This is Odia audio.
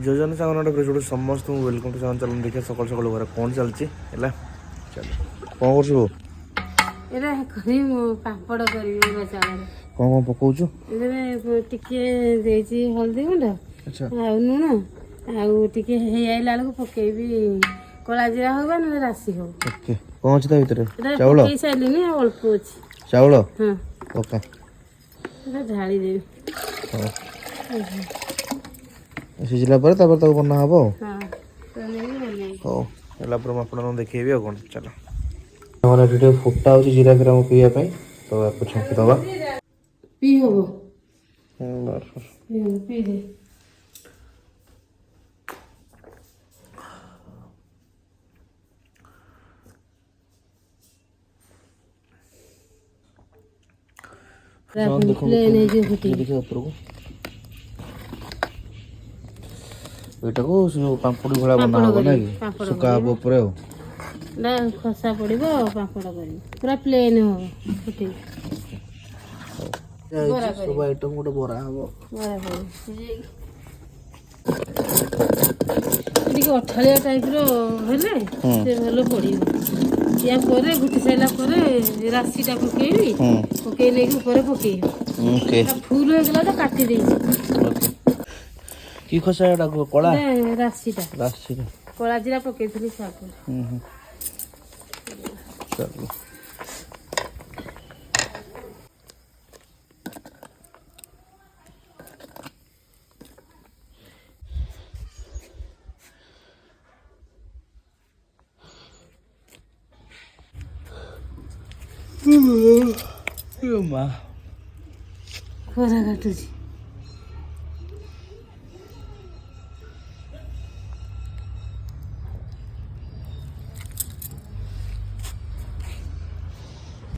ଯୋଜନା ସାଙ୍ଗରେ ଗୋଟେ ସମସ୍ତଙ୍କୁ ୱେଲକମ୍ ଟୁ ସାଙ୍ଗ ଚାଲନ୍ତୁ ଦେଖିବା ସକାଳୁ ସକାଳୁ ଘରେ କ'ଣ ଚାଲିଛି ହେଲା। ଚାଲ କ'ଣ କରୁଛୁ? ଏଇଟା କରିବି ପାମ୍ପଡ଼ କରିବି ଅରୁଆ ଚାଉଳରେ। କ'ଣ କ'ଣ ପକଉଛୁ? ଏଥିରେ ଟିକେ ଦେଇଛି ହଳଦୀ ଗୁଣ୍ଡ ଆଚ୍ଛା ଆଉ ଲୁଣ ଆଉ ଟିକେ ହେଇ ଆଇଲା ବେଳକୁ ପକେଇବି କଳା ଜିରା ହଉ ବା ନହେଲେ ରାଶି ହଉ। ଓକେ କ'ଣ ଅଛି ତା ଭିତରେ? ଏଇଟା ଚାଉଳ ପକେଇ ସାରିଲିନି ଆଉ ଅଳ୍ପ ଅଛି। ଚାଉଳ ହଁ ଓକେ ଏଇଟା ଢାଳି ଦେବି। ହଉ ସିଝିଲା ପରେ ତାପରେ ତାକୁ ବନା ହବ ଆଉ। ହଁ ତ ନେଇକି ବନେଇବି। ହଉ ହେଲା ପରେ ମୁଁ ଆପଣଙ୍କୁ ଦେଖେଇବି ଆଉ କ'ଣ। ଚାଲ ଆମର ଏଠି ଟିକେ ଫୁଟା ହେଉଛି ଜିରା ଫିରା ମୁଁ ପିଇବା ପାଇଁ ତ ୟାକୁ ଛଙ୍କି ଦେବା। ପିଇ ହବ ବସ୍ ପିଇ ଦେ। ଦେଖିବା ଉପରକୁ ଏଇଟାକୁ ପାମ୍ପଡ଼ ଭଳିଆ ବନା ହବ ନା କି ଶୁକା ହବ ଉପରେ ଆଉ। ନା ଖସା ପଡ଼ିବ ପାମ୍ପଡ଼ କରିବି ପୁରା ପ୍ଲେନ୍ ହବ ଫୁଟେଇ ସବୁ ଆଇଟମ୍ ଗୋଟେ ବରା ହବ। ବରା କରିବି ଟିକେ ଅଠାଳିଆ ଟାଇପ୍ର ହେଲେ ସେ ଭଲ ପଡ଼ିବ। ୟା ପରେ ଘୁଟି ସାରିଲା ପରେ ରାଶିଟା ପକେଇବି ପକେଇ ନେଇକି ଉପରେ ପକେଇବି। ଫୁଲ ହେଇଗଲା ତ କାଟି ଦେଇଛି। କି ଖସା ଏଟା କଳା ରାଶିଟା ରାଶିଟା କଳା ଜିରା ପକେଇଥିଲି ସାପରେ। ଚାଲୁ ଖରା କାଟୁଛି।